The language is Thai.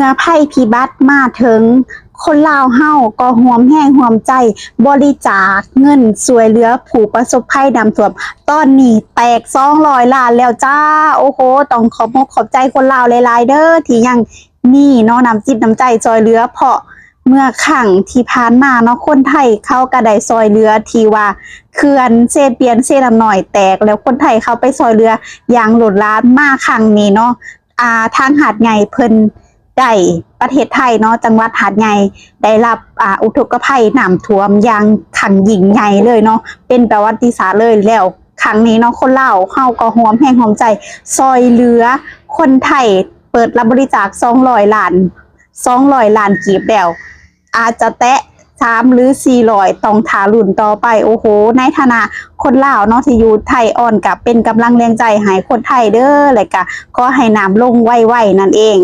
เมื่อภัยพิบัติมาถึงคนลาวเฮาก็ห่วมแห้งห่วมใจบริจาคเงินช่วยเหลือผู้ประสบภัยน้ำท่วมตอนนี้แตก200 ล้านแล้วจ้าโอ้โหต้องขอบอกขอบใจคนลาวหลายๆเด้อที่ยังนี่เนาะน้ำจิตน้ำใจช่วยเหลือเพราะเมื่อครั้งที่ผ่านมาเนาะคนไทยเขาก็ได้ช่วยเหลือที่ว่าเขื่อนเซเปียนเซน้ำหน่อยแตกแล้วคนไทยเขาไปช่วยเหลืออย่างหลดล้านมาครั้งนี้เนาะทางหาดใหญ่เพิ่นได้ประเทศไทยเนาะจังหวัดหาดใหญ่ได้รับอุทกภัยน้ำท่วมอย่างขังยิ่งใหญ่เลยเนาะเป็นประวัติศาสตร์เลยแล้วครั้งนี้เนาะคนลาวเฮาก็หวมแห่งหวมใจซอยเหลือคนไทยเปิดรับบริจาค200 ล้านกีบแล้วอาจจะแตะ3 หรือ 400ต้องถารุ่นต่อไปโอ้โหในฐานะคนลาวเนาะที่อยู่ไทยอ่อนกับเป็นกำลังแรงใจให้คนไทยเด้อเลยก็ขอให้น้ำลงไวๆนั่นเอง